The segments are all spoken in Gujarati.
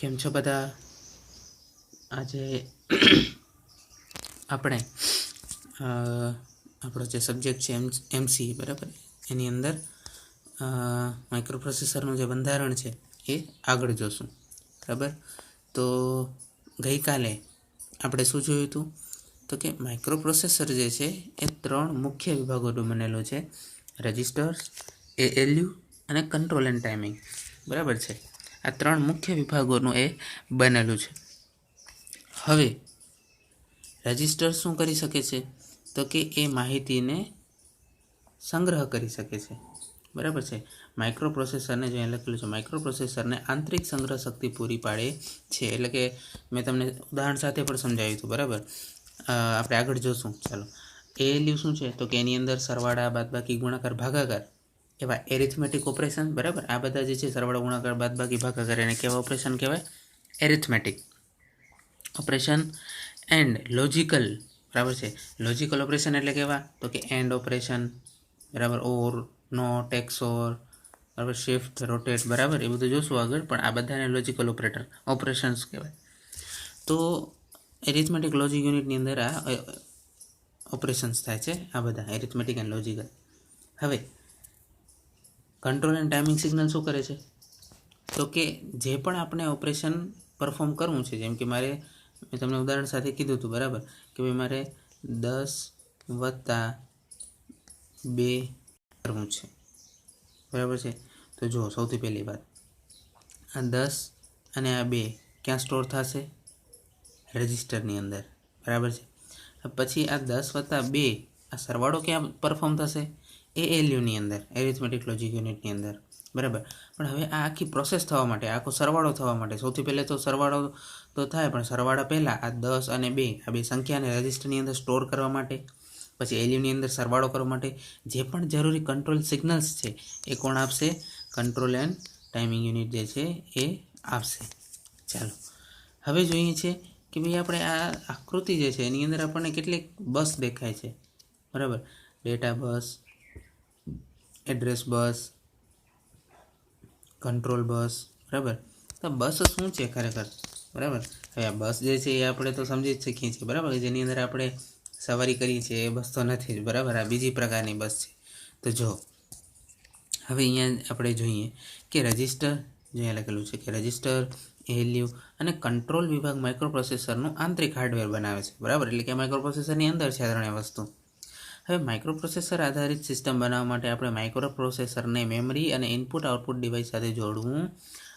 કેમ છો બધા? આજે આપણે આપણો જે સબ્જેક્ટ છે એમસી બરાબર, એની અંદર માઇક્રોપ્રોસેસરનું જે બંધારણ છે એ આગળ જોશું. બરાબર, તો ગઈકાલે આપણે શું જોયું હતું? તો કે માઇક્રોપ્રોસેસર જે છે એ 3 મુખ્ય વિભાગોનું બનેલું છે: રજિસ્ટર્સ, એએલયુ અને કંટ્રોલ એન્ડ ટાઈમિંગ. બરાબર છે, આ 3 મુખ્ય વિભાગોનું એ બનેલું છે. હવે રજિસ્ટર શું કરી શકે છે? તો કે એ માહિતીને સંગ્રહ કરી શકે છે. બરાબર છે, માઇક્રોપ્રોસેસરને જે લખેલું છે, માઇક્રોપ્રોસેસરને આંતરિક સંગ્રહ શક્તિ પૂરી પાડે છે. એટલે કે મેં તમને ઉદાહરણ સાથે પણ સમજાવ્યું હતું. બરાબર, આપણે આગળ જોશું. ચાલો, એએલયુ શું છે? તો કે એની અંદર સરવાળા, બાદબાકી, ગુણાકાર, ભાગાકાર એવા એરિથમેટિક ઓપરેશન. બરાબર, આ બધા જે છે સરવાળા, ગુણાકાર, બાદબાકી, ભાગાકાર, એને કેવા ઓપરેશન કહેવાય? Arithmetic operation. And logical. બરાબર છે, લોજિકલ ઓપરેશન એટલે કેવા? તો કે એન્ડ ઓપરેશન, બરાબર, ઓર, નોટ, એક્સઓર, બરાબર, શિફ્ટ, રોટેટ, બરાબર, એ બધું જોશું આગળ. પણ આ બધાને લોજિકલ ઓપરેશન્સ કહેવાય. તો એરિથમેટિક લોજિક યુનિટની અંદર આ ઓપરેશન્સ થાય છે, આ બધા એરિથમેટિક એન્ડ લોજિકલ. હવે કંટ્રોલ એન્ડ ટાઈમિંગ સિગ્નલ શું કરે છે? તો કે જે પણ આપણે ઓપરેશન પરફોર્મ કરવું છે, જેમ કે મેં તમને ઉદાહરણ સાથે કીધું હતું. બરાબર, કે ભાઈ મારે 10 + 2 કરવું છે. બરાબર છે, તો જુઓ, સૌથી પહેલી વાત, આ 10 અને આ 2 ક્યાં સ્ટોર થશે? રજિસ્ટરની અંદર. બરાબર છે, પછી આ 10 + 2 આ સરવાળો ક્યાં પરફોર્મ થશે? એએલયુની અંદર, એરિથમેટિક લોજિક યુનિટની અંદર. બરાબર, પણ હવે આ આખી પ્રોસેસ થવા માટે, આખો સરવાળો થવા માટે, સૌથી પહેલાં તો સરવાળો તો થાય, પણ સરવાળા પહેલાં આ 10 અને 2 આ બે સંખ્યાને રજિસ્ટરની અંદર સ્ટોર કરવા માટે, પછી એલયુની અંદર સરવાળો કરવા માટે જે પણ જરૂરી કંટ્રોલ સિગ્નલ્સ છે એ કોણ આપશે? કંટ્રોલ એન્ડ ટાઈમિંગ યુનિટ જે છે એ આપશે. ચાલો, હવે જોઈએ છે કે ભાઈ આપણે આ આકૃતિ જે છે એની અંદર આપણને કેટલીક બસ દેખાય છે. બરાબર, data bus, address bus, control bus. બરાબર, તો બસ શું છે ખરેખર? બરાબર, હવે આ બસ જે છે એ આપણે તો સમજી જ શકીએ છીએ. બરાબર, જેની અંદર આપણે સવારી કરીએ છીએ એ બસ તો નથી જ. બરાબર, આ બીજી પ્રકારની બસ છે. તો જો હવે અહીંયા આપણે જોઈએ કે રજિસ્ટર, જે લખેલું છે કે રજિસ્ટર, એએલયુ અને કંટ્રોલ વિભાગ માઇક્રોપ્રોસેસરનું આંતરિક હાર્ડવેર બનાવે છે. બરાબર, એટલે કે માઇક્રોપ્રોસેસરની અંદર છે આ ત્રણેય વસ્તુ. હવે માઇક્રોપ્રોસેસર આધારિત સિસ્ટમ બનાવવા માટે આપણે માઇક્રોપ્રોસેસરને મેમરી અને ઇનપુટ આઉટપુટ ડિવાઇસ સાથે જોડવું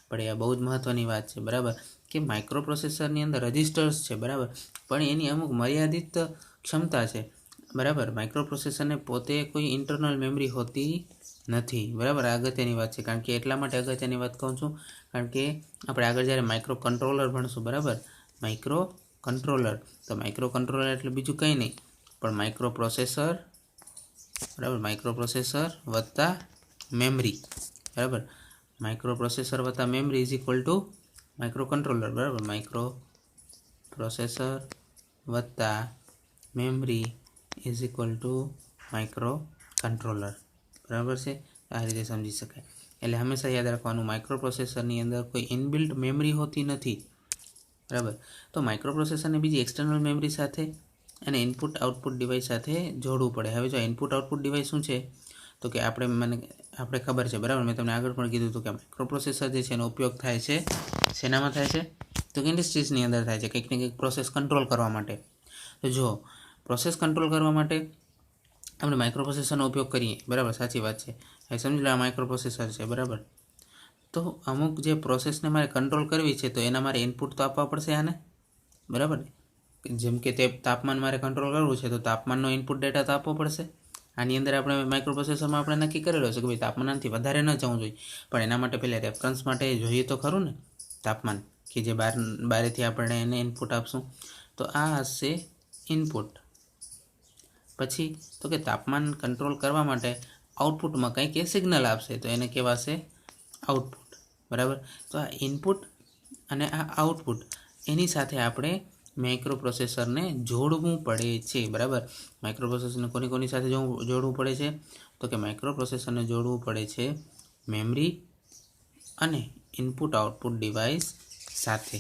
પડે. આ બહુ જ મહત્ત્વની વાત છે. બરાબર, કે માઇક્રોપ્રોસેસરની અંદર રજિસ્ટર્સ છે. બરાબર, પણ એની અમુક મર્યાદિત ક્ષમતા છે. બરાબર, માઇક્રોપ્રોસેસરને પોતે કોઈ ઇન્ટરનલ મેમરી હોતી નથી. બરાબર, આ અગત્યની વાત છે. કારણ કે એટલા માટે અગત્યની વાત કહું છું, કારણ કે આપણે આગળ જ્યારે માઇક્રો કંટ્રોલર ભણશું. બરાબર, માઇક્રો કંટ્રોલર, તો માઇક્રો કંટ્રોલર એટલે બીજું કંઈ નહીં પણ માઇક્રોપ્રોસેસર. બરાબર, માઇક્રોપ્રોસેસર વત્તા મેમરી. બરાબર, માઇક્રોપ્રોસેસર વત્તા memory is equal to micro controller. બરાબર, માઇક્રોપ્રોસેસર વત્તા memory is equal to micro controller. બરાબર છે, આ રીતે સમજી શકાય. એટલે હંમેશા યાદ રાખવાનું, માઇક્રોપ્રોસેસરની અંદર કોઈ ઇનબિલ્ટ મેમરી હોતી નથી. બરાબર, તો માઇક્રોપ્રોસેસરને બીજી એક્સટર્નલ મેમરી સાથે અને ઇનપુટ આઉટપુટ ડિવાઇસ સાથે જોડવું પડે. હવે જો ઇનપુટ આઉટપુટ ડિવાઇસ શું છે? તો કે આપણે ખબર છે. બરાબર, મેં તમને આગળ પણ કીધું હતું કે માઇક્રોપ્રોસેસર જે છે એનો ઉપયોગ થાય છે શેનામાં થાય છે? તો કે ઇન્ડસ્ટ્રીઝની અંદર થાય છે, કંઈક ને કંઈક પ્રોસેસ કંટ્રોલ કરવા માટે. તો જો પ્રોસેસ કંટ્રોલ કરવા માટે આપણે માઇક્રોપ્રોસેસરનો ઉપયોગ કરીએ. બરાબર, સાચી વાત છે. હવે સમજી લો આ માઇક્રોપ્રોસેસર છે. બરાબર, તો અમુક જે પ્રોસેસને મારે કંટ્રોલ કરવી છે તો એના મારે ઇનપુટ તો આપવા પડશે આને. બરાબર, જેમ કે તે તાપમાન મારે કંટ્રોલ કરવું છે તો તાપમાનનો ઇનપુટ ડેટા તો આપવો પડશે. આની અંદર આપણે માઇક્રોપ્રોસેસરમાં આપણે નક્કી કરેલો છે કે ભાઈ તાપમાનથી વધારે ન જવું જોઈએ, પણ એના માટે પહેલાં રેફરન્સ માટે જોઈએ તો ખરું ને તાપમાન, કે જે બહારેથી આપણે એને ઇનપુટ આપશું. તો આ હશે ઇનપુટ. પછી તો કે તાપમાન કંટ્રોલ કરવા માટે આઉટપુટમાં કંઈક એ સિગ્નલ આપશે તો એને કહેવાશે આઉટપુટ. બરાબર, તો આ ઇનપુટ અને આ આઉટપુટ એની સાથે આપણે માઇક્રોપ્રોસેસરને જોડવું પડે છે. બરાબર, માઇક્રોપ્રોસેસરને કોની સાથે જોડવું પડે છે? તો કે માઇક્રોપ્રોસેસરને જોડવું પડે છે મેમરી અને ઇનપુટ આઉટપુટ ડિવાઇસ સાથે,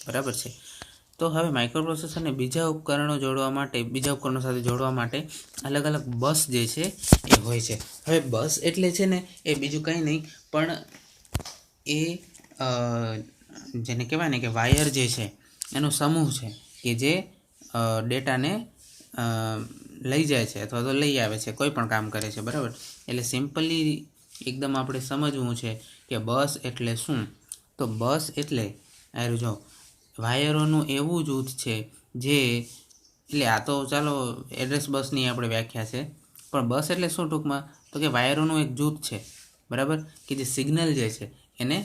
બરાબર છે। તો હવે માઇક્રોપ્રોસેસરને બીજા ઉપકરણો જોડવા માટે, બીજા ઉપકરણો સાથે જોડવા માટે અલગ અલગ બસ જે છે એ હોય છે। હવે બસ એટલે છે ને એ બીજું કંઈ નહીં પણ એ જેને કહેવાય ને કે વાયર જે છે એનો સમૂહ છે કે જે ડેટાને લઈ જાય છે અથવા તો લઈ આવે છે, કોઈ પણ કામ કરે છે, બરાબર। એટલે સિમ્પલી એકદમ આપણે સમજવું છે કે બસ એટલે શું। તો બસ એટલે આરું જો વાયરોનું એવું જૂથ છે જે, એટલે આ તો ચાલો એડ્રેસ બસની આપણે વ્યાખ્યા છે, પણ બસ એટલે શું ટૂંકમાં તો કે વાયરોનું એક જૂથ છે, બરાબર, કે જે સિગ્નલ જે છે એને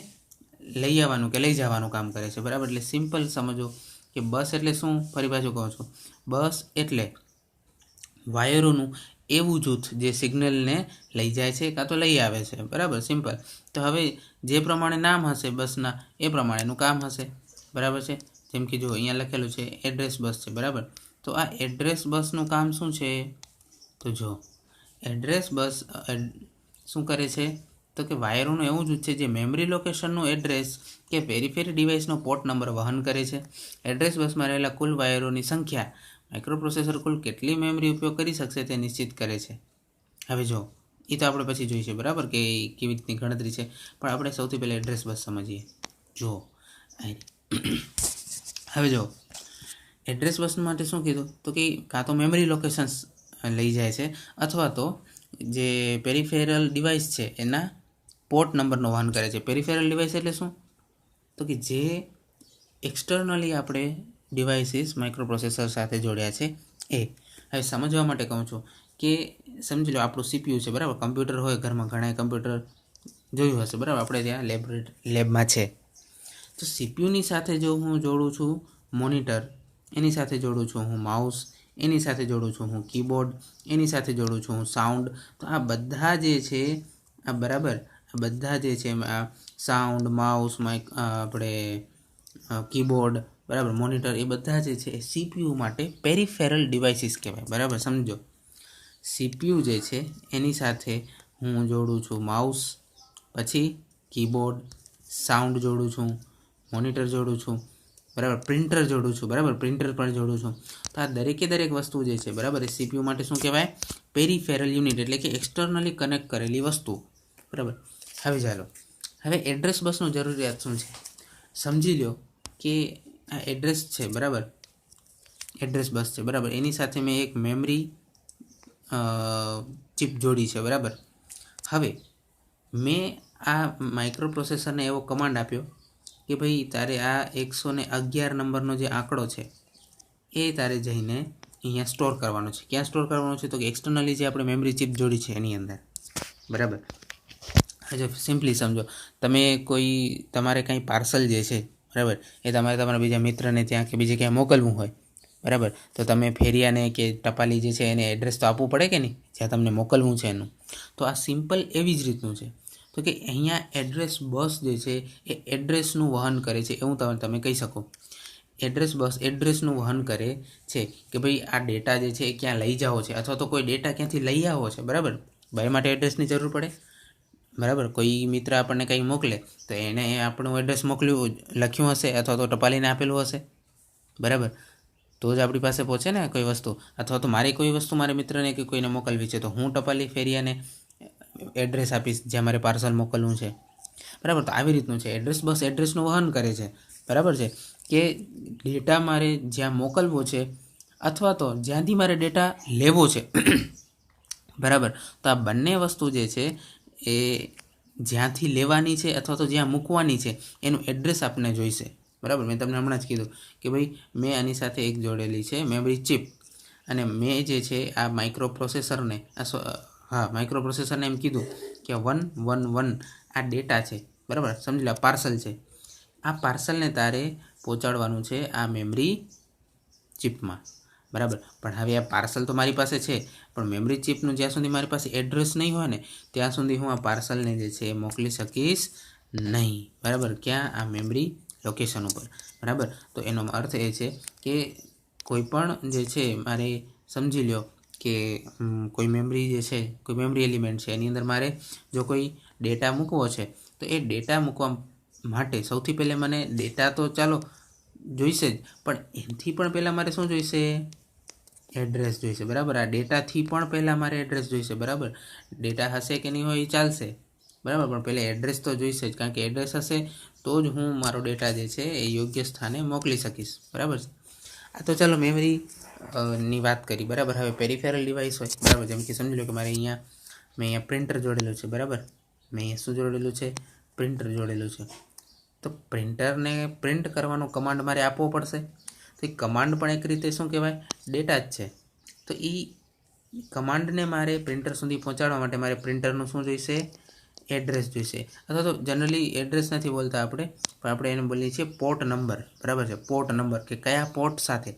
લઈ આવવાનું કે લઈ જવાનું કામ કરે છે, બરાબર। એટલે સિમ્પલ સમજો કે બસ એટલે શું, ફરી પાછું કહું છું, બસ એટલે વાયરોનું એવું જૂથ જે સિગ્નલને લઈ જાય છે કાં તો લઈ આવે છે, બરાબર, સિમ્પલ। તો હવે જે પ્રમાણે નામ હશે બસના એ પ્રમાણેનું કામ હશે, બરાબર છે। જેમ કે જો અહીંયા લખેલું છે એડ્રેસ બસ છે, બરાબર। તો આ એડ્રેસ બસનું કામ શું છે, તો જો એડ્રેસ બસ શું કરે છે તો કે વાયરોનું એવું જૂથ છે જે મેમરી લોકેશનનું એડ્રેસ કે પેરિફેરી ડિવાઇસનો પોર્ટ નંબર વહન કરે છે। એડ્રેસ બસમાં રહેલા કુલ વાયરોની સંખ્યા માઇક્રોપ્રોસેસર કુલ કેટલી મેમરી ઉપયોગ કરી શકશે તે નિશ્ચિત કરે છે। હવે જો એ તો આપણે પછી જોઈશું, બરાબર, કે કેવી રીતની ગણતરી છે, પણ આપણે સૌથી પહેલાં એડ્રેસ બસ સમજીએ। જો હવે જો એડ્રેસ બસ માટે શું કીધું તો કે કાં તો મેમરી લોકેશન્સ લઈ જાય છે અથવા તો જે પેરિફેરલ ડિવાઇસ છે એના પોર્ટ નંબરનો વહન કરે છે। પેરિફેરલ ડિવાઇસ એટલે શું તો કે જે એક્સટર્નલી આપણે ડિવાઇસીસ માઇક્રોપ્રોસેસર સાથે જોડ્યા છે એ। હવે સમજવા માટે કહું છું કે સમજી લો આપણું સીપીયુ છે, બરાબર, કમ્પ્યુટર હોય ઘરમાં, ઘણા કમ્પ્યુટર જોયું હશે, બરાબર, આપણે ત્યાં લેબમાં છે। તો સીપીયુની સાથે જો હું જોડું છું મોનિટર, એની સાથે જોડું છું હું માઉસ, એની સાથે જોડું છું હું કીબોર્ડ, એની સાથે જોડું છું હું સાઉન્ડ, તો આ બધા જે છે આ, બરાબર, આ બધા જે છે આ સાઉન્ડ, માઉસ, આપણે કીબોર્ડ, બરાબર, મોનિટર, એ બધા જે છે એ સીપીયુ માટે પેરિફેરલ ડિવાઇસીસ કહેવાય, બરાબર, સમજો। સીપીયુ જે છે એની સાથે હું જોડું છું માઉસ, પછી કીબોર્ડ, સાઉન્ડ જોડું છું, મોનિટર જોડું છું, બરાબર, પ્રિન્ટર જોડું છું, બરાબર, પ્રિન્ટર પણ જોડું છું। તો આ દરેકે દરેક વસ્તુ જે છે, બરાબર, એ સીપીયુ માટે શું કહેવાય, પેરિફેરલ યુનિટ, એટલે કે એક્સટર્નલી કનેક્ટ કરેલી વસ્તુ, બરાબર। હવે ચાલો, હવે એડ્રેસ બસનું જરૂરિયાત શું છે સમજી લો કે આ એડ્રેસ છે, બરાબર, એડ્રેસ બસ છે, બરાબર, એની સાથે મેં એક મેમરી ચિપ જોડી છે, બરાબર। હવે મેં આ માઇક્રોપ્રોસેસરને એવો કમાન્ડ આપ્યો કે ભાઈ તારે આ 111 નંબરનો જે આંકડો છે એ તારે જઈને અહીંયા સ્ટોર કરવાનો છે। ક્યાં સ્ટોર કરવાનો છે તો કે એક્સટર્નલી જે આપણે મેમરી ચિપ જોડી છે એની અંદર, બરાબર। જો સિમ્પલી સમજો, તમે તમારે કંઈ પાર્સલ જે છે, બરાબર, એ તમારે તમારા બીજા મિત્રને ત્યાં કે બીજે ક્યાંય મોકલવું હોય, બરાબર, તો તમે ફેરિયાને કે ટપાલી જે છે એને એડ્રેસ તો આપવું પડે કે નહીં, જ્યાં તમને મોકલવું છે એનું। તો આ સિમ્પલ એવી જ રીતનું છે, તો કે અહીંયા એડ્રેસ બસ જે છે એ એડ્રેસનું વહન કરે છે, એવું તમે કહી શકો। એડ્રેસ બસ એડ્રેસનું વહન કરે છે કે ભાઈ આ ડેટા જે છે એ ક્યાં લઈ જાવો છે, અથવા તો કોઈ ડેટા ક્યાંથી લઈ આવો છે, બરાબર, ભાઈ માટે એડ્રેસની જરૂર પડે, બરાબર। કોઈ મિત્ર આપણને કંઈ મોકલે તો એને આપણું એડ્રેસ લખ્યું હશે અથવા તો ટપાલીને આપેલું હશે, બરાબર, તો જ આપણી પાસે પહોંચે ને કોઈ વસ્તુ। અથવા તો મારી કોઈ વસ્તુ મારે મિત્રને કે કોઈને મોકલવી છે તો હું ટપાલી ફેરિયાને એડ્રેસ આપીશ જ્યાં મારે પાર્સલ મોકલવું છે, બરાબર। તો આવી રીતનું છે એડ્રેસ બસ, એડ્રેસનું વહન કરે છે, બરાબર છે, કે ડેટા મારે જ્યાં મોકલવો છે અથવા તો જ્યાંથી મારે ડેટા લેવો છે, બરાબર। તો આ બંને વસ્તુ જે છે એ જ્યાંથી લેવાની છે અથવા તો જ્યાં મૂકવાની છે એનું એડ્રેસ આપને જોઈશે, બરાબર। મેં તમને હમણાં જ કીધું કે ભાઈ મેં આની સાથે એક જોડેલી છે મેમરી ચિપ, અને મેં જે છે આ માઇક્રોપ્રોસેસરને એમ કીધું કે 111 આ ડેટા છે, બરાબર, સમજી લો પાર્સલ છે, આ પાર્સલને તારે પહોંચાડવાનું છે આ મેમરી ચિપમાં, બરાબર। પણ હવે આ પાર્સલ તો મારી પાસે છે, પણ મેમરી ચિપનું જ્યાં સુધી મારી પાસે એડ્રેસ નહીં હોય ને ત્યાં સુધી હું આ પાર્સલને જે છે એ મોકલી શકીશ નહીં, બરાબર, ક્યાં, આ મેમરી લોકેશન ઉપર, બરાબર। તો એનો અર્થ એ છે કે કોઈ પણ જે છે મારે સમજી લો કે કોઈ મેમરી જે છે, કોઈ મેમરી એલિમેન્ટ છે એની અંદર મારે જો કોઈ ડેટા મૂકવો છે તો એ ડેટા મૂકવા માટે સૌથી પહેલે મને ડેટા તો ચાલો જોઈશે જ, પણ એનાથી પણ પહેલાં મારે શું જોઈશે? એડ્રેસ જોઈશે, બરાબર. આ ડેટાથી પણ પહેલાં મારે એડ્રેસ જોઈશે, બરાબર. ડેટા હશે કે નહીં હોય એ ચાલશે, બરાબર, પણ પહેલાં એડ્રેસ તો જોઈશે જ, કારણ કે એડ્રેસ હશે તો જ હું મારો ડેટા જે છે એ યોગ્ય સ્થાને મોકલી શકીશ, બરાબર છે. આ તો ચાલો મેમરી ની વાત કરી, બરાબર. હવે પેરિફેરલ ડિવાઇસ હોય, બરાબર, જેમ કે સમજી લો કે મારે મેં અહીંયા પ્રિન્ટર જોડેલું છે, બરાબર. મેં અહીંયા શું જોડેલું છે? પ્રિન્ટર જોડેલું છે. તો પ્રિન્ટરને પ્રિન્ટ કરવાનો કમાન્ડ મારે આપવો પડશે. તો એ કમાન્ડ પણ એક રીતે શું કહેવાય? ડેટા જ છે. તો એ કમાન્ડને મારે પ્રિન્ટર સુધી પહોંચાડવા માટે મારે પ્રિન્ટરનું શું જોઈશે? એડ્રેસ જોઈશે. અથવા તો જનરલી એડ્રેસ નથી બોલતા આપણે, પણ આપણે એને બોલીએ છીએ પોર્ટ નંબર, બરાબર છે. પોર્ટ નંબર, કે કયા પોર્ટ સાથે,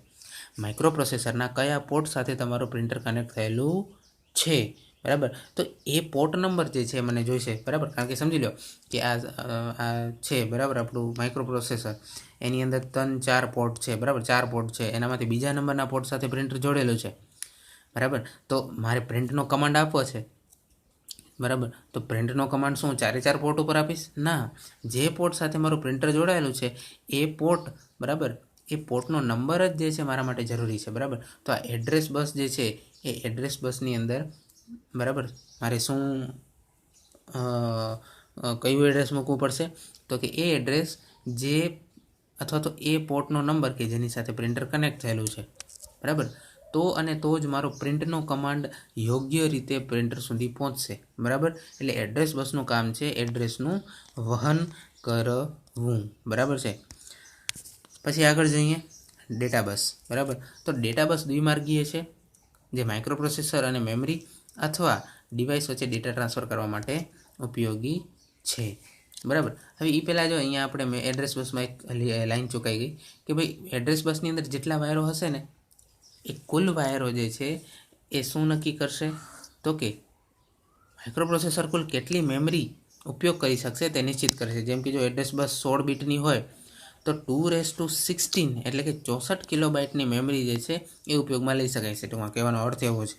માઇક્રો પ્રોસેસરના કયા પોર્ટ સાથે તમારું પ્રિન્ટર કનેક્ટ થયેલું છે, બરાબર. તો એ પોર્ટ નંબર જે છે મને જોઈશે, બરાબર. કારણ કે સમજી લો કે આ છે, બરાબર, આપણું માઇક્રો પ્રોસેસર, એની અંદર 3-4 પોર્ટ છે, બરાબર. 4 પોર્ટ છે, એનામાંથી બીજા નંબરના પોર્ટ સાથે પ્રિન્ટર જોડેલું છે, બરાબર. તો મારે પ્રિન્ટનો કમાન્ડ આપવો છે, બરાબર. તો પ્રિન્ટનો કમાન્ડ શું 4 પોર્ટ ઉપર આપીશ? ના, જે પોર્ટ સાથે મારું પ્રિન્ટર જોડાયેલું છે એ પોર્ટ, બરાબર, એ પોર્ટનો નંબર જ જે છે મારા માટે જરૂરી છે, બરાબર. તો આ એડ્રેસ બસ જે છે એ એડ્રેસ બસની અંદર, બરાબર, મારે શું કયું એડ્રેસ મૂકવું પડશે? તો કે એ એડ્રેસ જે અથવા તો એ પોર્ટનો નંબર કે જેની સાથે પ્રિન્ટર કનેક્ટ થયેલું છે, બરાબર. તો અને તો જ મારો પ્રિન્ટનો કમાન્ડ યોગ્ય રીતે પ્રિન્ટર સુધી પહોંચશે, બરાબર. એટલે એડ્રેસ બસનું કામ છે એડ્રેસનું વહન કરવું, બરાબર છે. પછી આગળ જોઈએ ડેટા બસ, બરાબર. તો ડેટા બસ દ્વિમાર્ગીય છે, જે માઇક્રો પ્રોસેસર અને મેમરી અથવા ડિવાઇસ વચ્ચે ડેટા ટ્રાન્સફર કરવા માટે ઉપયોગી છે, બરાબર. હવે એ પહેલાં જો અહીંયા આપણે એડ્રેસ બસમાં એક લાઈન ચૂકાઈ ગઈ કે ભાઈ એડ્રેસ બસની અંદર જેટલા વાયરો હશે ને એ કુલ વાયરો જે છે એ શું નક્કી કરશે? તો કે માઇક્રો પ્રોસેસર કુલ કેટલી મેમરી ઉપયોગ કરી શકશે તે નિશ્ચિત કરશે. જેમ કે જો એડ્રેસ બસ 16 બીટની હોય તો 216 એટલે કે 64 કિલોબાઇટની મેમરી જે છે એ ઉપયોગમાં લઈ શકાય છે. ટૂંકમાં કહેવાનો અર્થ એવો છે.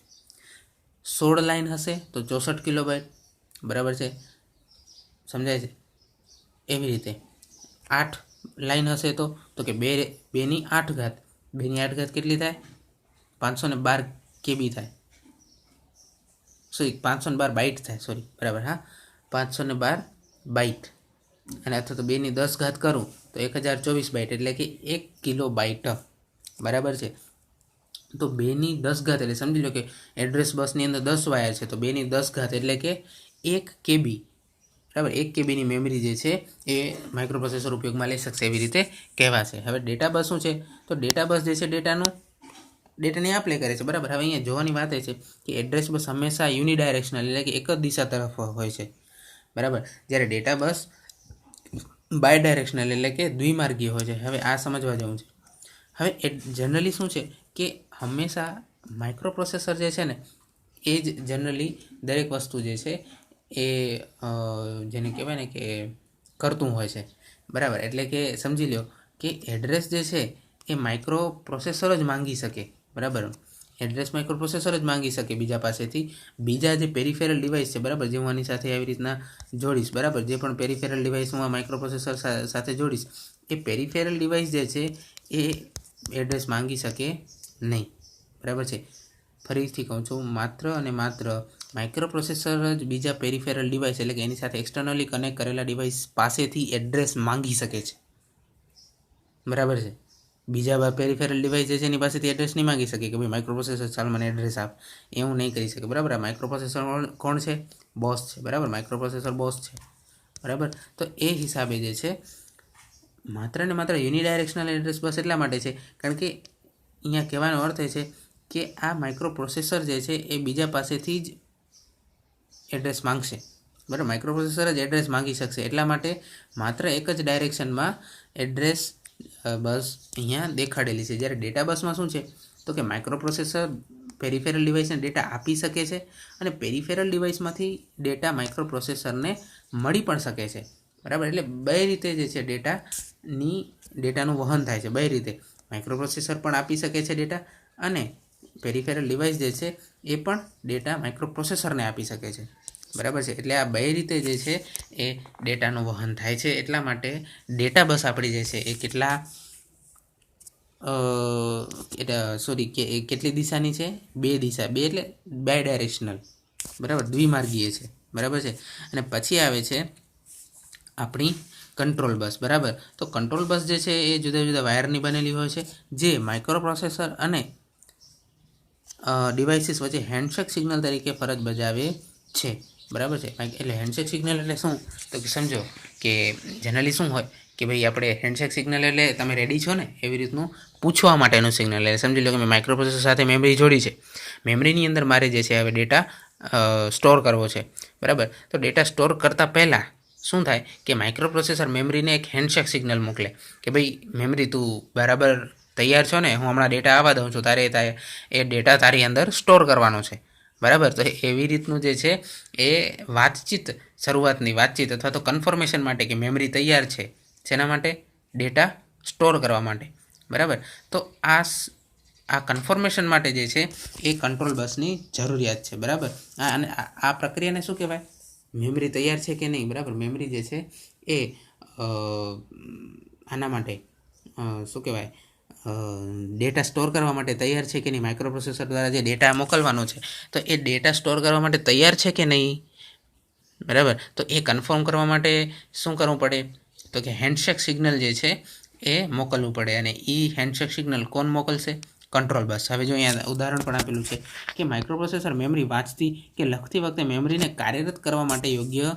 16 લાઇન હશે તો 64 કિલોબાઇટ, બરાબર છે, સમજાય છે. એવી રીતે 8 લાઇન હશે તો કે 2ની 8 ઘાત, 2ની 8 ઘાત કેટલી થાય? 512 કેબી થાય, સોરી 512 બાઇટ થાય, સોરી, બરાબર. હા, 512 બાઇટ, અને અથવા તો 2ની 10 ઘાત કરું તો 1024 બાઇટ એટલે કે 1 કિલોબાઇટ, બરાબર છે. તો 2ની 10 ઘાત એટલે સમજી લો કે એડ્રેસ બસની અંદર 10 વાયર છે તો 2ની 10 ઘાત એટલે કે 1 કેબી, બરાબર. 1 કેબીની મેમરી જે છે એ માઇક્રો પ્રોસેસર ઉપયોગમાં લઈ શકશે, એવી રીતે કહેવાશે. હવે ડેટા બસ શું છે? તો ડેટા બસ જે છે ડેટાની આપ-લે કરે છે, બરાબર. હવે અહીંયા જોવાની વાત એ છે કે એડ્રેસ બસ હંમેશા યુનિડાયરેક્શનલ એટલે કે એક જ દિશા તરફ હોય છે, બરાબર. જ્યારે ડેટા બસ બાયડાયરેક્શનલ એટલે કે દ્વિમાર્ગીય હોય છે. હવે આ સમજવા જેવું છે. હવે જનરલી શું છે કે હંમેશા માઇક્રો પ્રોસેસર જે છે ને એ જ જનરલી દરેક વસ્તુ જે છે એ જેને કહેવાય ને કે કરતું હોય છે, બરાબર. એટલે કે સમજી લો કે એડ્રેસ જે છે એ માઇક્રો પ્રોસેસર જ માંગી શકે, બરાબર. એડ્રેસ માઇક્રો પ્રોસેસર જ માંગી શકે બીજા પાસેથી. બીજા જે પેરિફેરલ ડિવાઇસ છે, બરાબર, જે હું આની સાથે આવી રીતના જોડીશ, બરાબર, જે પણ પેરિફેરલ ડિવાઇસ હું આ માઇક્રો પ્રોસેસર સાથે જોડીશ એ પેરિફેરલ ડિવાઇસ જે છે એ એડ્રેસ માંગી શકે નહીં, બરાબર છે. ફરીથી કહું છું, માત્ર અને માત્ર માઇક્રો પ્રોસેસર જ બીજા પેરિફેરલ ડિવાઇસ એટલે કે એની સાથે એક્સટર્નલી કનેક્ટ કરેલા ડિવાઇસ પાસેથી એડ્રેસ માંગી શકે છે, બરાબર છે. બીજા પેરિફેરલ ડિવાઇસ જે છે એની પાસેથી એડ્રેસ નહીં માંગી શકે કે ભાઈ માઇક્રો પ્રોસેસર ચાલ મને એડ્રેસ આપ, એવું નહીં કરી શકે, બરાબર. આ માઇક્રો પ્રોસેસર કોણ છે? બોસ છે, બરાબર. માઇક્રો પ્રોસેસર બોસ છે, બરાબર. તો એ હિસાબે જે છે માત્ર ને માત્ર યુનિડાયરેક્શનલ એડ્રેસ બસ એટલા માટે છે કારણ કે અહીંયા કહેવાનો અર્થ એ છે કે આ માઇક્રો પ્રોસેસર જે છે એ બીજા પાસેથી જ એડ્રેસ માંગશે, બરાબર. માઇક્રો પ્રોસેસર જ એડ્રેસ માંગી શકશે, એટલા માટે માત્ર એક જ ડાયરેક્શનમાં એડ્રેસ બસ અહીંયા દેખાડેલી છે. જ્યારે ડેટા બસમાં શું છે તો કે માઇક્રો પ્રોસેસર પેરિફેરલ ડિવાઇસને ડેટા આપી શકે છે અને પેરિફેરલ ડિવાઇસમાંથી ડેટા માઇક્રો પ્રોસેસરને મળી પણ શકે છે, બરાબર. એટલે બે રીતે જે છે ડેટાનું વહન થાય છે, બે રીતે. માઇક્રો પ્રોસેસર પણ આપી શકે છે ડેટા અને પેરિફેરલ ડિવાઇસ જે છે એ પણ ડેટા માઇક્રો પ્રોસેસરને આપી શકે છે, બરાબર છે. એટલે આ બે રીતે જે છે એ ડેટાનું વહન થાય છે. એટલા માટે ડેટા બસ આપણી જે છે એ કેટલી દિશાની છે? 2 દિશા. 2 એટલે બાય ડાયરેક્શનલ, બરાબર, દ્વિમાર્ગીય છે, બરાબર છે. અને પછી આવે છે આપણી કંટ્રોલ બસ, બરાબર. તો કંટ્રોલ બસ જે છે એ જુદા જુદા વાયરની બનેલી હોય છે, જે માઇક્રો પ્રોસેસર અને ડિવાઇસીસ વચ્ચે હેન્ડશેક સિગ્નલ તરીકે ફરજ બજાવે છે, બરાબર છે. એટલે હેન્ડશેક સિગ્નલ એટલે શું? તો કે સમજો કે જનરલી શું હોય કે ભાઈ આપણે હેન્ડશેક સિગ્નલ એટલે તમે રેડી છો ને એવી રીતનું પૂછવા માટેનું સિગ્નલ. એટલે સમજી લો કે મેં માઇક્રો પ્રોસેસર સાથે મેમરી જોડી છે. મેમરીની અંદર મારે જે છે હવે ડેટા સ્ટોર કરવો છે, બરાબર. તો ડેટા સ્ટોર કરતાં પહેલાં શું થાય કે માઇક્રો પ્રોસેસર મેમરીને એક હેન્ડશેક સિગ્નલ મોકલે કે ભાઈ મેમરી તું બરાબર તૈયાર છો ને, હું હમણાં ડેટા આવવા દઉં છું, તારે એ ડેટા તારી અંદર સ્ટોર કરવાનો છે, બરાબર. તો એવી રીતનું જે છે એ શરૂઆતની વાતચીત અથવા તો કન્ફર્મેશન માટે કે મેમરી તૈયાર છે, જેના માટે? ડેટા સ્ટોર કરવા માટે, બરાબર. તો આ કન્ફર્મેશન માટે જે છે એ કંટ્રોલ બસની જરૂરિયાત છે, બરાબર. અને આ પ્રક્રિયાને શું કહેવાય? મેમરી તૈયાર છે કે નહીં, બરાબર. મેમરી જે છે એ આના માટે શું કહેવાય, ડેટા સ્ટોર કરવા માટે તૈયાર છે કે નહીં, માઇક્રો પ્રોસેસર દ્વારા જે ડેટા મોકલવાનો છે તો એ ડેટા સ્ટોર કરવા માટે તૈયાર છે કે નહીં, બરાબર. તો એ કન્ફર્મ કરવા માટે શું કરવું પડે? તો કે હેન્ડશેક સિગ્નલ જે છે એ મોકલવું પડે. અને એ હેન્ડશેક સિગ્નલ કોણ મોકલશે? Control bus. હવે જો અહીંયા ઉદાહરણ પણ આપેલું છે કે માઇક્રો પ્રોસેસર મેમરી વાંચતી કે લખતી વખતે મેમરીને કાર્યરત કરવા માટે યોગ્ય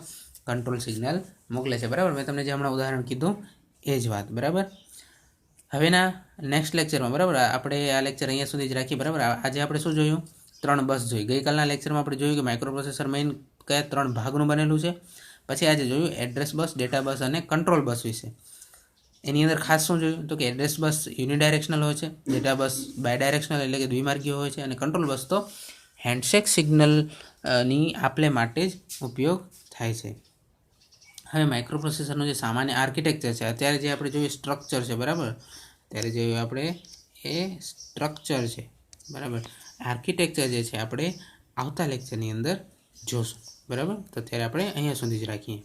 કંટ્રોલ સિગ્નલ મોકલે છે, બરાબર. મેં તમને જે હમણાં ઉદાહરણ કીધું એ જ વાત, બરાબર. હવેના નેક્સ્ટ લેક્ચરમાં, બરાબર, આપણે આ લેક્ચર અહીંયા સુધી જ રાખીએ, બરાબર. આજે આપણે શું જોયું? 3 બસ જોઈ. ગઈકાલના લેક્ચરમાં આપણે જોયું કે માઇક્રો પ્રોસેસર મેઇન કયા 3 ભાગનું બનેલું છે. પછી આજે જોયું એડ્રેસ બસ, ડેટા બસ અને કંટ્રોલ બસ વિશે. એની અંદર ખાસ શું જોયું? તો કે એડ્રેસ બસ યુનિડાયરેક્શનલ હોય છે, ડેટા બસ બાયડાયરેક્શનલ એટલે કે દ્વિમાર્ગીય હોય છે, અને કંટ્રોલ બસ તો હેન્ડશેક સિગ્નલની આપલે માટે જ ઉપયોગ થાય છે. હવે માઇક્રો પ્રોસેસરનું જે સામાન્ય આર્કિટેક્ચર છે, અત્યારે જે આપણે જોઈએ સ્ટ્રક્ચર છે, બરાબર. ત્યારે જે આપણે એ સ્ટ્રક્ચર છે, બરાબર. આર્કિટેક્ચર જે છે આપણે આવતા લેક્ચરની અંદર જોશું, બરાબર. તો અત્યારે આપણે અહીંયા સુધી જ રાખીએ.